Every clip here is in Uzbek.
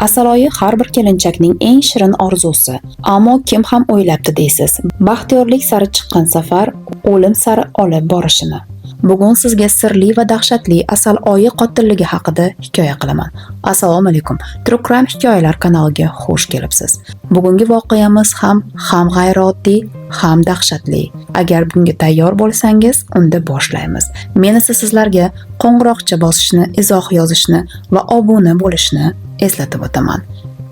Asaloyi har bir kelinchakning eng shirin orzusi. Ammo kim ham o'ylabdi deysiz, baxtiyorlik sari chiqqan safar o'lim sari olib borishini. Bugun sizga sirli va dahshatli Asaloyi qotilligi haqida hikoya qilaman. Assalomu alaykum. True Crime hikoyalar kanaliga xush kelibsiz. Bugungi voqeamiz ham g'ayrioddiy, ham dahshatli. Agar bunga tayyor bo'lsangiz, unda boshlaymiz. Men esa sizlarga qo'ng'iroqcha bosishni, izoh yozishni va obuna bo'lishni eslatib o'taman.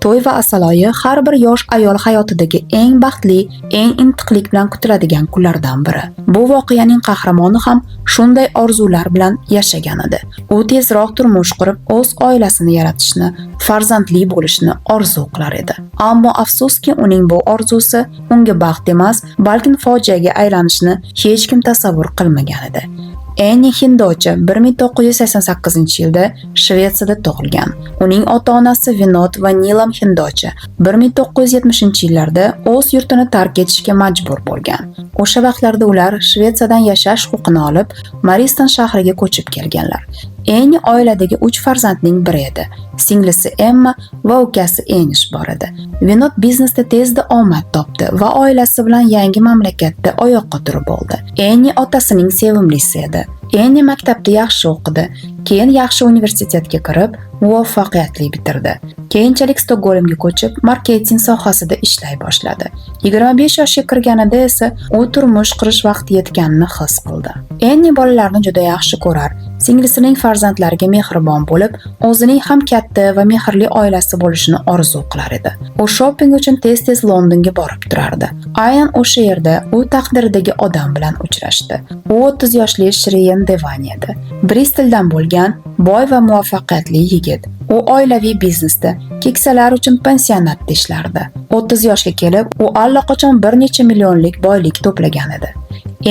To'y va Asaloyi har bir yosh ayol hayotidagi eng baxtli, eng intiqlik bilan kutiladigan kunlardan biri. Bu voqeaning qahramoni ham shunday orzular bilan yashagan edi. U tezroq turmush qurib, o'z oilasini yaratishni, farzandli bo'lishni orzu qilar edi. Ammo afsuski, uning bu orzusi unga baxt emas, balki fojiaga aylanishini hech kim tasavvur qilmagan edi. Annie Hindocha 1988-yilda Shvetsiyada tug'ilgan. Uning ota-onasi Vinod va Nilam Hindocha 1970-yillarda o'z yurtini tark etishga majbur bo'lgan. O'sha vaqtlarda ular Shvetsiyadan yashash huquqini olib, Mariston shahriga ko'chib kelganlar. Annie oiladagi 3 farzandning biri edi. Singlisi Emma va ukasi Enish bor edi. Vinod biznesda tezda omad topdi va oilasi bilan yangi mamlakatda oyoqqa turib oldi. Annie otasining sevimlisi edi. Annie maktabda yaxshi o'qidi, keyin yaxshi universitetga kirib, muvaffaqiyatli bitirdi. Keyinchalik Stokgolmga ko'chib, marketing sohasida ishlay boshladi. 25 yoshga kirganida esa u turmush qurish vaqti yetganini his qildi. Annie bolalarni juda yaxshi ko'rar, singlisining farzandlariga mehribon bo'lib, o'zining ham katta va mehrli oilasi bo'lishini orzu qilar edi. U shopping uchun tez-tez Londonga borib turardi. Aynan o'sha yerda u taqdiridagi odam bilan uchrashdi. U 30 yoshli Shriyan Devani edi. Bristoldan bo'lgan boy va muvaffaqiyatli yigit. U oilaviy biznesda keksalar uchun pensionatda ishlardi. 30 yoshga kelib, u allaqachon bir necha millionlik boylik to'plagan edi.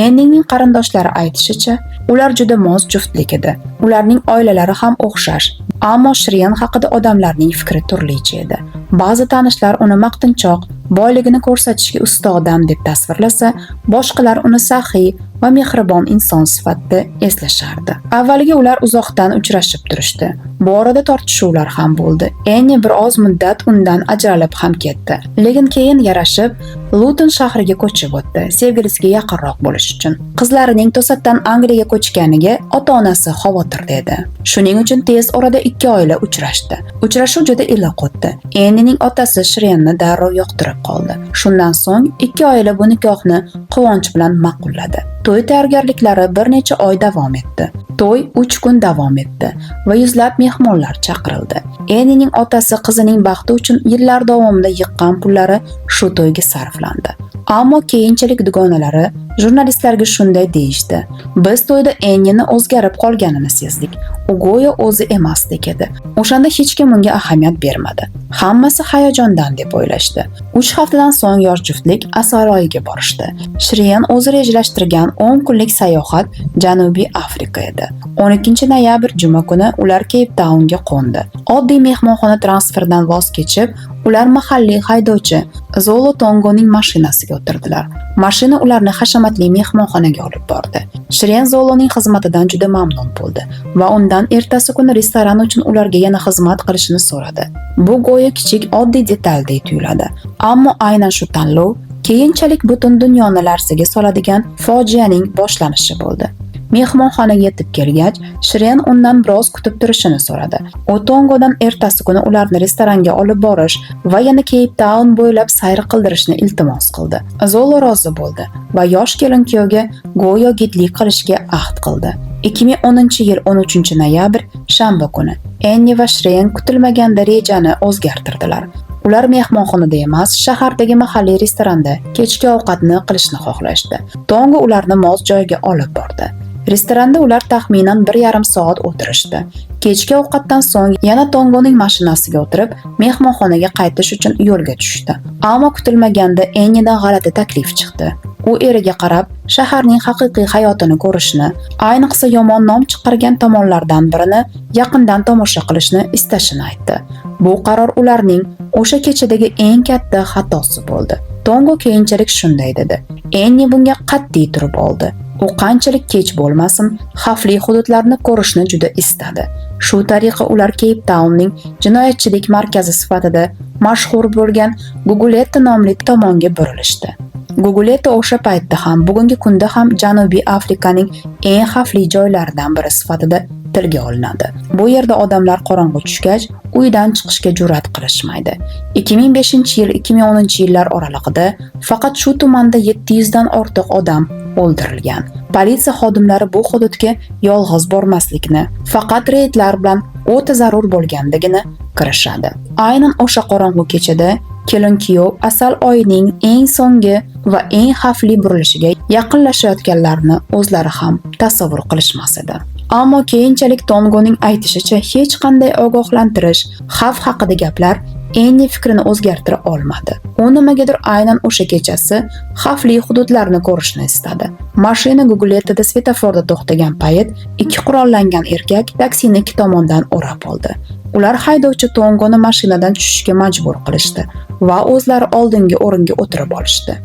Anniening qarindoshlari aytishicha, ular juda mos juftlik edi. Ularning oilalari ham o'xshash, ammo Shriyan haqida odamlarning fikri turlicha edi. Ba'zi tanishlar uni maqtanchoq, boyligini ko'rsatishga usta odam deb tasvirlasa, boshqalar uni saxiy va mehribon inson sifatida eslashardi. Avvaliga ular uzoqdan uchrashib turishdi. Bu orada tortishuvlar ham bo'ldi. Annie bir oz muddat undan ajralib ham ketdi. Lekin keyin yarashib, Luton shahriga ko'chib o'tdi, sevgilisiga yaqinroq bo'lish uchun. Qizlarining to'satdan Angliyaga ko'chganiga ota-onasi xavotirda edi. Shuning uchun tez orada ikki oila uchrashdi. Uchrashuv juda iliq o'tdi. Anniening otasi Shriyanni darrov yoqtirib qoldi. Shundan so'ng ikki oila bu nikohni quvonch bilan ma'qulladi. To'y tayyorgarliklari bir necha oy davom etdi. To'y 3 kun davom etdi va yuzlab mehmonlar chaqirildi. Anniening otasi qizining baxti uchun yillar davomida yiqqan pullari shu to'yga sarflandi. Ammo keyinchalik dugonalari jurnalistlarga shunday deyishdi: "Biz to'yda Annieni o'zgarib qolganini sezdik. U go'yo o'zi emasdek edi." O'shanda hech kim unga ahamiyat bermadi. Hammasi hayajondan deb o'ylashdi. 3 haftadan so'ng yosh juftlik Asaloyiga borishdi. Shriyan o'zi rejalashtirgan 10 kunlik sayohat Janubiy Afrika edi. 12 noyabr juma kuni ular Cape Townga qo'ndi. Oddiy mehmonxona transferidan voz kechib, ular mahalliy haydovchi Zolo Tongoning mashinasiga o'tirdilar. Mashina ularni hashamatli mehmonxonaga olib bordi. Shriyan Zoloning xizmatidan juda mamnun bo'ldi va undan ertasi kuni restoran uchun ularga yana xizmat qilishini so'radi. Bu go'yo kichik oddiy detaldek tuyuladi, ammo aynan shu tanlov keyinchalik butun dunyoni larzaga soladigan fojianing boshlanishi bo'ldi. Mehmonxonaga yetib kelgach, Shriyan undan biroz kutib turishini so'radi. U Tongodan ertasi kuni ularni restoranga olib borish va yana Cape Town bo'ylab sayr qildirishni iltimos qildi. Zolo rozi bo'ldi va yosh kelin-kuyovga go'yo gidlik qilishga ahd qildi. 2010-yil 13-noyabr shanba kuni Annie va Shriyan kutilmaganda rejani o'zgartirdilar. Ular mehmonxonada emas, shahardagi mahalliy restoranda kechki ovqatni qilishni xohlashdi. Tongo ularni mos joyga olib bordi. Restoranda ular taxminan 1,5 soat o'tirishdi. Kechki ovqatdan so'ng yana Tongoning mashinasiga o'tirib, mehmonxonaga qaytish uchun yo'lga tushdi. Ammo kutilmaganda Anniedan g'alati taklif chiqdi. U eriga qarab, shaharning haqiqiy hayotini ko'rishni, ayniqsa yomon nom chiqargan tomonlardan birini yaqindan tomosha qilishni istashini aytdi. Bu qaror ularning o'sha kechadagi eng katta xatosi bo'ldi. Tongo keyinchalik shunday dedi. Annie bunga qat'iy turib oldi. U qanchalik kech bo'lmasin, xavfli hududlarni ko'rishni juda istadi. Shu tariqa ular Cape Townning jinoyatchilik markazi sifatida mashhur bo'lgan Guguleto nomli tomonga burilishdi. Guguleto o'sha paytda ham, bugungi kunda ham Janubiy Afrikaning eng xavfli joylaridan biri sifatida tilga olinadi. Bu yerda odamlar qorong'u tushgach, uydan chiqishga jur'at qilishmaydi. 2005-yil 2010-yillar oralig'ida faqat shu tumanda 700 dan ortiq odam o'ldirilgan. Politsiya xodimlari bu hududga yolg'iz bormaslikni, faqat reydlar bilan o'ta zarur bo'lganligini kirishadi. Aynan o'sha qorong'u kechada kelin-kuyov asal oyining eng so'nggi va eng xavfli burilishiga yaqinlashayotganlarini o'zlari ham tasavvur qilishmas edi. Ammo keyinchalik Tongoning aytishicha, hech qanday ogohlantirish, xavf haqida gaplar Enni fikrini o'zgartira olmadi. U nimagadir aynan o'sha kechasi xavfli hududlarni ko'rishni istadi. Mashina Gugulettoda svetoforda to'xtagan payt ikki qurollangan erkak taksini ikki tomondan o'rab oldi. Ular haydovchi Tongoni mashinadan tushishga majbur qilishdi va o'zlari oldingi o'ringa o'tirib olishdi.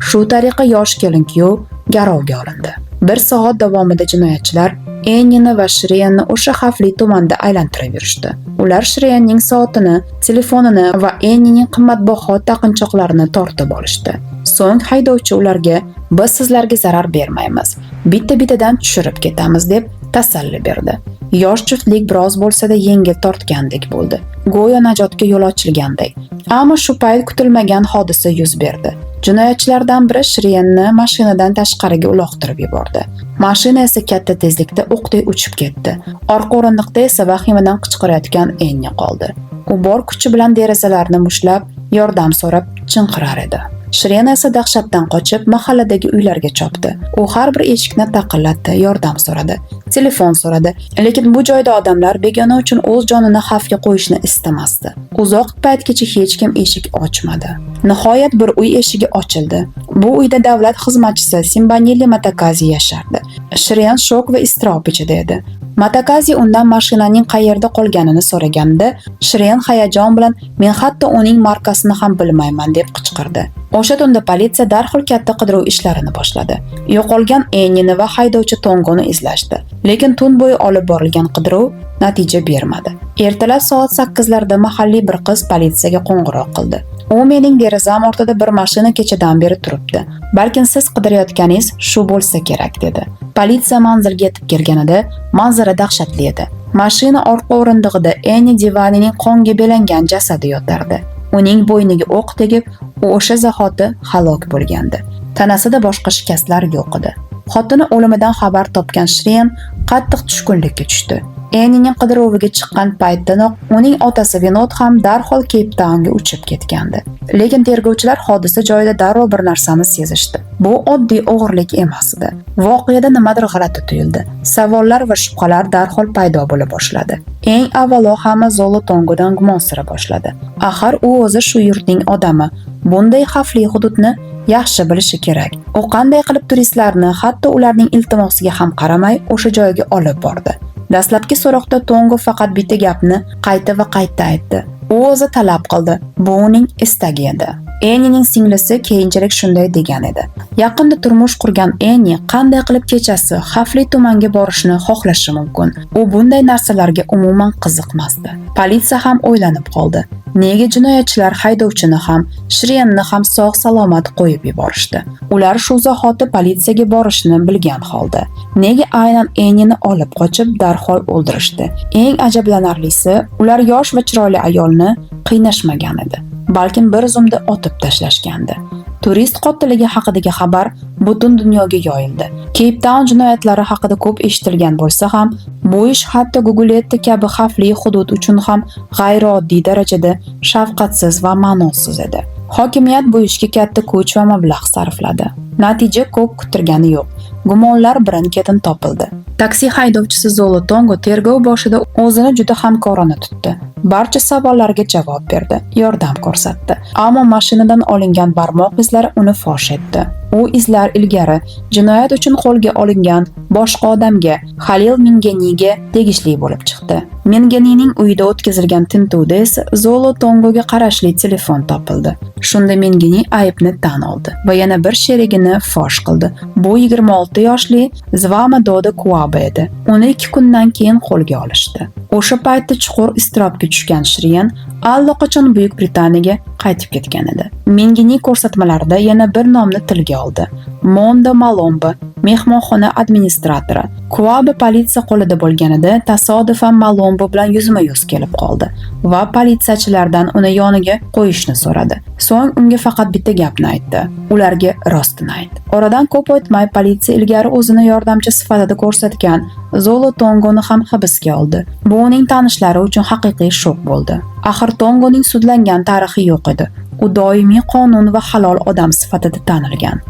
Shu tariqa yosh kelin-kuyov garovga olindi. 1 soat davomida jinoyatchilar Ennini va Shriyanni o'sha xavfli tumanda aylantirib yurishdi. Ular Shriyanning soatini, telefonini va Ennining qimmatbaho taqinchoqlarini tortib olishdi. So'ng haydovchi ularga "Biz sizlarga zarar bermaymiz, bitta-bittadan tushirib ketamiz" deb tasalli berdi. Yosh juftlik biroz bo'lsa-da yengil tortgandek bo'ldi. Go'yo najotga yo'l ochilgandek. Ammo shu payt kutilmagan hodisa yuz berdi. Jinoyatchilardan biri Shriyanni mashinadan tashqariga uloqtirib yubordi. Mashina esa katta tezlikda o'qday uchib ketdi. Orqa o'rindiqda esa vahimadan qichqirayotgan Enni qoldi. U bor kuchi bilan derazalarni mushlab, yordam so'rab chinqirar edi. Shriyan esa dahshatdan qochib mahalladagi uylarga chopdi. U har bir eshikni taqillatdi, yordam so'radi, telefon so'radi, lekin bu joyda odamlar begona uchun o'z jonini xavfga qo'yishni istamasdi. Uzoq paytgacha hech kim eshik ochmadi. Nihoyat bir uy eshigi ochildi. Bu uyda davlat xizmatchisi Simbanili Matakazi yashardi. Shriyan shok va iztirob ichida edi. Matakazi undan mashinaning qayerda qolganini so'raganda, Shriyan hayajon bilan "Men hatto uning markasini ham bilmayman" deb qichqirdi. O'sha tunda politsiya darhol katta qidiruv ishlarini boshladi. Yo'qolgan Ennini va haydovchi Tongoni izlashdi. Lekin tun bo'yi olib borilgan qidiruv natija bermadi. Ertalab soat 8larda mahalliy bir qiz politsiyaga qo'ng'iroq qildi. U "Mening derazam ortida bir mashina kechadan beri turibdi. Balkim siz qidirayotganingiz shu bo'lsa kerak" dedi. Politsiya manzilga yetib kelganida manzara dahshatli edi. Mashina orqa o'rindig'ida Enni Divanining qonga belangan jasadi yotardi. Uning bo'yniga o'q tegib, u o'sha zahoti halok bo'lgandi. Tanasida boshqa shikastlar yo'q edi. Xotini o'limidan xabar topgan Shriyan qattiq tushkunlikka tushdi. Ennining qidiruviga chiqqan paytdanoq uning otasi Vinod ham darhol Cape Townga uchib ketgandi. Lekin tergovchilar hodisa joyida darrov bir narsani sezishdi. Bu oddiy o'g'irlik emas edi. Voqeada nimadir g'alati tuyuldi. Savollar va shubhalar darhol paydo bo'la boshladi. Eng avvalo hamma Zolo Tongodan gumonsira boshladi. Axir u o'zi shu yurtning odami. Bunday xavfli hududni yaxshi bilishi kerak. U qanday qilib turistlarni, hatto ularning iltimosiga ham qaramay o'sha joyga olib bordi? Dastlabki so'roqda Tongo faqat bitta gapni qayta va qayta aytdi. U o'zi talab qildi. Bu uning istagi edi. Ennining singlisi keyinchalik shunday degan edi. Yaqinda turmush qurgan Enni qanday qilib kechasi xavfli tumanga borishni xohlashi mumkin. U bunday narsalarga umuman qiziqmasdi. Politsiya ham o'ylanib qoldi. Nega jinoyatchilar haydovchini ham, Shriyanni ham sog'-salomat qo'yib yuborishdi? Ular shu zahoti politsiyaga borishni bilgan holda nega aynan Ennini olib qochib darhol o'ldirishdi? Eng ajablanarlisi, ular yosh va chiroyli ayolni qiynashmagan edi. Balkim bir zumda otib tashlashgandi. Turist qotilligi haqidagi xabar butun dunyoga yoyildi. Cape Town jinoyatlari haqida ko'p eshitilgan bo'lsa ham, bu ish hatto Guguletto kabi xavfli hudud uchun ham g'ayrioddiy darajada shafqatsiz va ma'nosiz edi. Hokimiyat bu ishga katta kuch va mablag' sarfladi. Natija ko'p kutilgani yo'q. Gumonlar birin-ketin topildi. Taksi haydovchisi Zolo Tongo tergov boshida o'zini juda hamkorona tutdi. Barcha savollarga javob berdi, yordam ko'rsatdi. Ammo mashinadan olingan barmoq izlari uni fosh etdi. U izlar ilgari jinoyat uchun qo'lga olingan boshqa odamga, Halil Minganiga tegishli bo'lib chiqdi. Minganining uyida o'tkazilgan tintuvda esa Zolo Tongoga qarashli telefon topildi. Shunda Mingani aybni tan oldi va yana bir sherigini fosh qildi. Bu 26 yoshli Zvamadoda Kuaba edi. Uni 2 kundan keyin qo'lga olishdi. O'sha paytda chuqur iztirobga tushgan Shrian allaqachon Buyuk Britaniyaga qaytib ketgan edi. Mengining ko'rsatmalarida yana bir nomni tilga oldi. Mondo Malomba, mehmonxona administratori. Kuaba politsiya qo'lida bo'lganida tasodifan Malombo bilan yuzma-yuz kelib qoldi va politsiyachilardan uni yoniga qo'yishni so'radi. So'ng unga faqat bitta gapni aytdi. Ularga rostini ayt. Oradan ko'p o'tmay politsiya ilgari o'zini yordamchi sifatida ko'rsatgan Zolo Tongoni ham hibsga oldi. Bu uning tanishlari uchun haqiqiy shok bo'ldi. Axir Tongoning sudlangan tarixi yo'q edi. U doimiy qonun va halol odam sifatida tanilgan.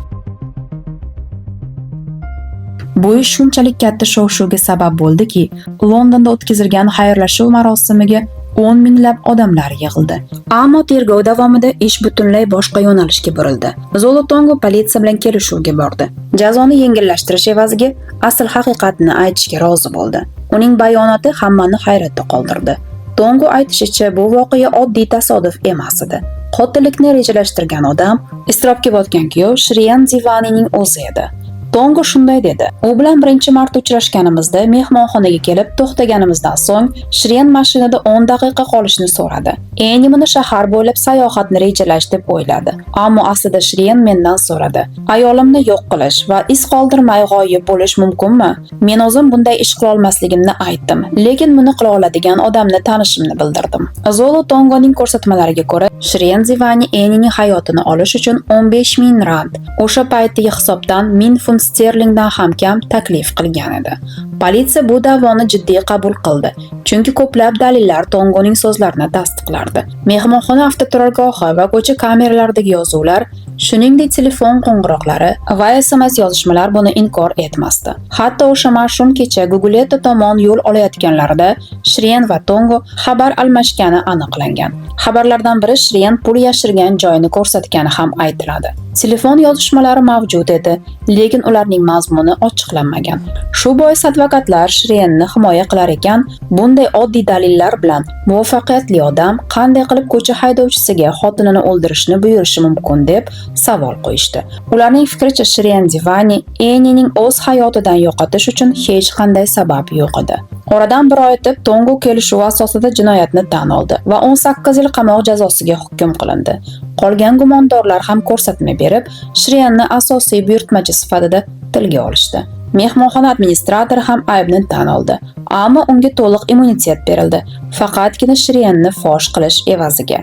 Bu ish shunchalik katta shov-shuvga sabab bo'ldiki, Londonda o'tkazilgan xayrlashuv marosimiga 10 minglab odamlar yig'ildi. Ammo tergov davomida ish butunlay boshqa yo'nalishga burildi. Zolotongo politsiya bilan kelishuvga bordi. Jazoni yengillashtirish evaziga asl haqiqatni aytishga rozi bo'ldi. Uning bayonoti hammani hayratda qoldirdi. Tongo aytishicha, bu voqea oddiy tasodif emas edi. Qotillikni rejalashtirgan odam iztirobga botgan kuyov Shrian Zivanining o'zi edi. Tongo shunday dedi. U bilan birinchi marta uchrashganimizda mehmonxonaga kelib to'xtaganimizdan so'ng Shrian mashinada 10 daqiqa qolishni so'radi. Eni buni shahar bo'ylab sayohatni rejalash deb o'yladi. Ammo aslida Shrian mendan so'radi. Ayolimni yo'q qilish va iz qoldirmay g'oyib bo'lish mumkinmi? Men o'zim bunday ish qila olmasligimni aytdim, lekin buni qila oladigan odamni tanishimni bildirdim. Zolo Tongoning ko'rsatmalariga ko'ra, Shrian Zivani Enining hayotini olish uchun 15 ming rand, o'sha paytdagi hisobdan 1000 funt sterlingdan ham kam taklif qilgan edi. Politsiya bu da'voni jiddiy qabul qildi, chunki ko'plab dalillar Tongoning so'zlarini tasdiqlardi. Mehmonxona avtoturargohi va ko'cha kameralaridagi yozuvlar, shuningdek telefon qo'ng'iroqlari va SMS yozishmalar buni inkor etmasdi. Hatto o'sha mash'um kecha Guguleto tomon yo'l olayotganlarida Shrian va Tongo xabar almashgani aniqlangan. Xabarlardan biri Shrian pul yashirgan joyini ko'rsatgani ham aytiladi. Telefon yozishmalari mavjud edi, lekin ularning mazmuni ochiqlanmagan. Shu bois advokatlar Shrianni himoya qilar ekan, bunday oddiy dalillar bilan muvaffaqiyatli odam qanday qilib ko'cha haydovchisiga xotinini o'ldirishni buyurishi mumkin deb savol qo'yishdi. Ularning fikricha, Shrian Zivani Enining o'z hayotidan yo'qotish uchun hech qanday sabab yo'q edi. Oradan bir oy o'tib, Tongo kelishuv asosida jinoyatni tan oldi va 18 yil qamoq jazosiga hukm qilindi. Qolgan gumondorlar ham ko'rsatma berib, Shrianni asosiy buyurtmachi sifatida tilga olishdi. Mehmonxona administratori ham aybni tan oldi, ammo unga to'liq immunitet berildi, faqatgina Shrianni fosh qilish evaziga.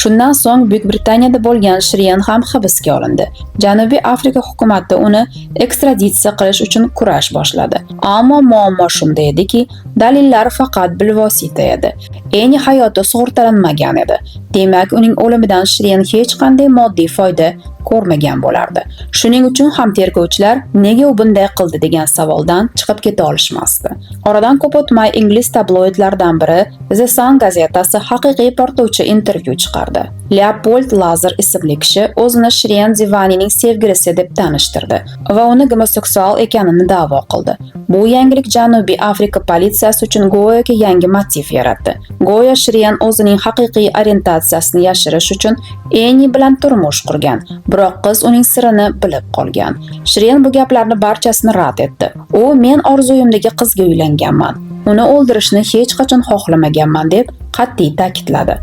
Shundan so'ng Buyuk Britaniyada bo'lgan Shrian ham hibsga olindi. Janubiy Afrika hukumati uni ekstraditsiya qilish uchun kurash boshladi. Ammo muammo shunda ediki, dalillar faqat bilvosita edi. Eni hayoti sug'urtalanmagan edi. Demak, uning o'limidan Shrian hech qanday moddiy foyda ko'rmagan bo'lardi. Shuning uchun ham tergovchilar nega u bunday qildi degan savoldan chiqib keta olishmasdi. Oradan ko'p o'tmay ingliz tabloidlaridan biri The Sun gazetasi haqiqiy portlovchi intervyu chiqardi. Leopold Lazar ismli kishi o'zini Shrian Zivanining sevgilisi deb tanishtirdi va uni gomoseksual ekanini da'vo qildi. Bu yangilik Janubiy Afrika politsiyasi uchun go'yoki yangi motiv yaratdi. Go'yo Shrian o'zining haqiqiy orientatsiyasini yashirish uchun Eni bilan turmush qurgan, biroq qiz uning sirini bilib qolgan. Shrian bu gaplarni barchasini rad etdi. U men orzuyimdagi qizga uylanganman. Uni o'ldirishni hech qachon xohlamaganman deb qat'iy ta'kidladi.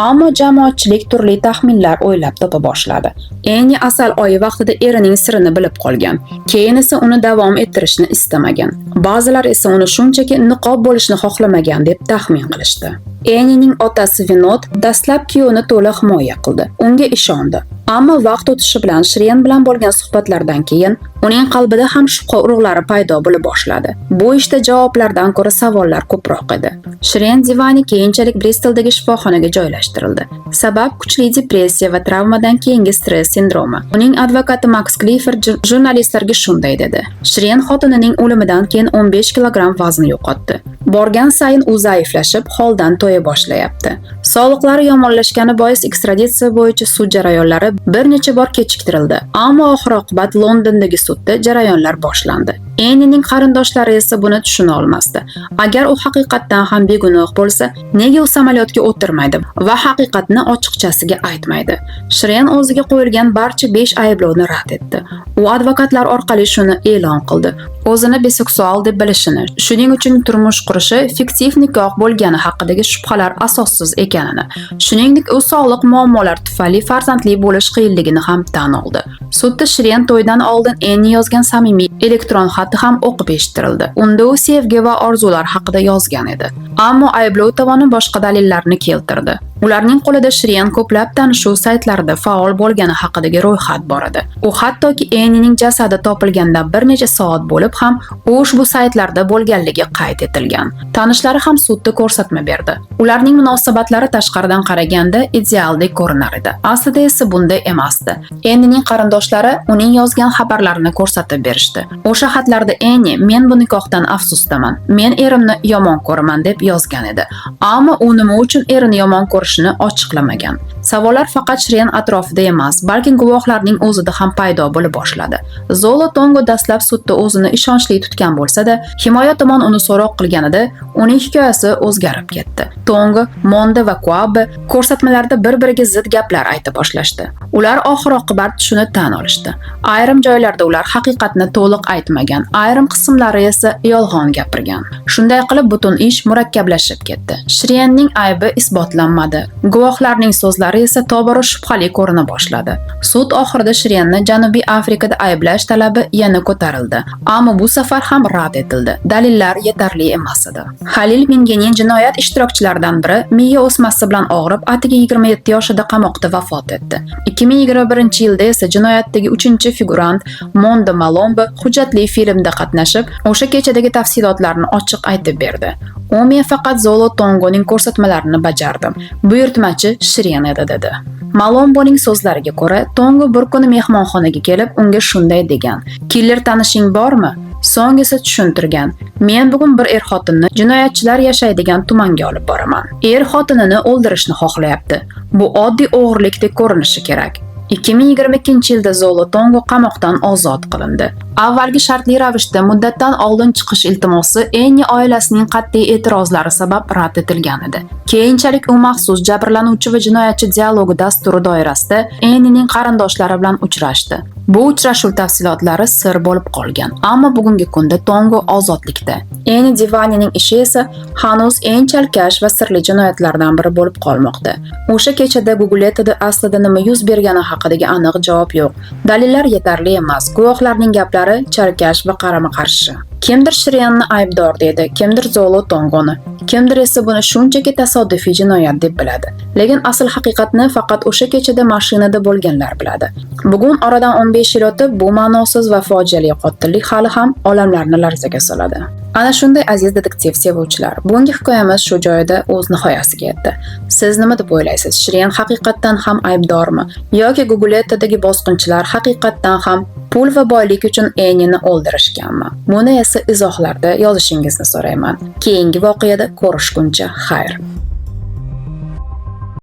Ammo jamoatchilik turli taxminlar o'ylab topa boshladi. Eni asal oyi vaqtida erining sirini bilib qolgan. Keyin esa uni davom ettirishni istamagan. Ba'zilar esa uni shunchaki niqob bo'lishni xohlamagan deb taxmin qilishdi. Enining otasi Vinod dastlab kuyovini to'liq himoya qildi. Unga ishondi. Ammo vaqt o'tishi bilan Shrian bilan bo'lgan suhbatlardan keyin uning qalbida ham shubha urug'lari paydo bo'la boshladi. Bu ishda javoblardan ko'ra savollar ko'proq edi. Shrian Zivani keyinchalik Bristoldagi shifoxonaga joylashtirildi. Sabab kuchli depressiya va travmadan keyingi stress sindromi. Uning advokati Max Clifford jurnalistlarga shunday dedi. Shrian xotinining o'limidan keyin 15 kilogramm vazn yo'qotdi. Borgan sayin u zaiflashib, holdan to'ya boshlayapti. Sog'liqlari yomonlashgani bois ekstraditsiya bo'yicha sud jarayonlari bir necha bor kechiktirildi, ammo oxir-oqibat Londondagi sudda jarayonlar boshlandi. Ennining qarindoshlari esa buni tushuna olmasdi. Agar u haqiqatdan ham begunoh bo'lsa, nega u samolyotga o'tirmaydi va haqiqatni ochiqchasiga aytmaydi? Shirin o'ziga qo'yilgan barcha 5 ayblovni rad etdi. U advokatlar orqali shuni e'lon qildi. O'zini biseksual deb bilishini, shuning uchun turmush qurishi fiktiv nikoh bo'lgani haqidagi shubhalar asossiz ekanini, shuningdek u sog'liq muammolari tufayli farzandli bo'lish qiyinligini ham tan oldi. Sudda Shirin to'ydan oldin Enni yozgan samimiy elektron xati ham o'qib eshittirildi. Unda u sevgi va orzular haqida yozgan edi. Ammo ayblov tomoni boshqa dalillarni keltirdi. Ularning qo'lida Shirin ko'plab tanishuv saytlarida faol bo'lgani haqidagi ro'yxat bor edi. U hattoki Ennining jasadi topilgandan bir necha soat bo'lib ham u ushbu saytlarda bo'lganligi qayd etilgan. Tanishlari ham sudda ko'rsatma berdi. Ularning munosabatlari tashqaridan qaraganda idealdek ko'rinar edi. Aslida esa bunday emasdi. Ennining qarindoshlari uning yozgan xabarlarini ko'rsatib berishdi. O'sha xatlarda Enni "Men bu nikohdan afsusdaman. Men erimni yomon ko'raman" deb yozgan edi. Ammo u nima uchun erini yomon ko'rishini ochiqlamagan. Savollar faqat Shirin atrofida emas, balki guvohlarning o'zida ham paydo bo'la boshladi. Zolo Tongo dastlab sudda o'zini ishonchli tutgan bo'lsa-da, himoya tomon uni so'roq qilganida uning hikoyasi o'zgarib ketdi. Tongo, Monde va Quabe ko'rsatmalarda bir-biriga zid gaplar ayta boshlashdi. Ular oxir-oqibat shuni tan olishdi. Ayrim joylarda ular haqiqatni to'liq aytmagan, ayrim qismlari esa yolg'on gapirgan. Shunday qilib butun ish murakkablashib ketdi. Shirinning aybi isbotlanmadi. Guvohlarning so'zlari esa tobora shubhali ko'rina boshladi. Sud oxirida Shirinni Janubiy Afrikada ayblash talabi yana ko'tarildi, ammo bu safar ham rad etildi. Dalillar yetarli emas edi. Halil Mingening jinoyat ishtirokchilaridan biri miya o'smasi bilan og'rib, atigi 27 yoshida qamoqda vafot etdi. 2021-yilda esa jinoyatdagi 3-figurant Monde Malombe hujjatli filmda qatnashib, o'sha kechadagi tafsilotlarni ochiq aytib berdi. U men faqat Zolo Tongoning ko'rsatmalarini bajardim. Buyurtmachi Shirin edi dedi. Malomboning so'zlariga ko'ra, Tongo bir kuni mehmonxonaga kelib, unga shunday degan: "Killer tanishing bormi?" So'ng esa tushuntirgan: "Men bugun bir er-xotinni jinoyatchilar yashaydigan tumanga olib boraman. Er xotinini o'ldirishni xohlayapti. Bu oddiy o'g'irlikdek ko'rinishi kerak." 2022-yilda Zolo Tongo qamoqdan ozod qilindi. Avvalgi shartli ravishda muddatdan oldin chiqish iltimosi Enni oilasining qat'iy e'tirozlari sabab rad etilgan edi. Keyinchalik u maxsus jabrlanuvchi va jinoyatchi dialogi dasturi doirasida Ennining qarindoshlari bilan uchrashdi. Bu uchrashuv tafsilotlari sir bo'lib qolgan, ammo bugungi kunda Tongo ozodlikda. Enni Divanining ishi esa hanuz eng chalkash va sirli jinoyatlardan biri bo'lib qolmoqda. O'sha kechada Google'da aslida nima yuz bergani haqidagi aniq javob yo'q. Dalillar yetarli emas. Guvohlarning gaplari chalkash va qarama-qarshi. Kimdir Shirinni aybdor deydi, kimdir Zolo Tongoni, kimdir esa buni shunchaki tasodifiy jinoyat deb biladi. Lekin asl haqiqatni faqat o'sha kechada mashinada bo'lganlar biladi. Bugun oradan 15 yil o'tib, bu ma'nosiz va fojiali qotillik hali ham olamlarni larzaga soladi. Ana shunday aziz detektiv sevuvchilar, bugungi hikoyamiz shu joyida o'z nihoyasiga yetdi. Siz nima deb o'ylaysiz? Shirin haqiqatdan ham aybdormi? Yoki Google'dagi bosqinchilar haqiqatdan ham pul va boylik uchun Ennini o'ldirishganmi? Buni esa izohlarda yozishingizni so'rayman. Keyingi voqeada ko'rishguncha xayr.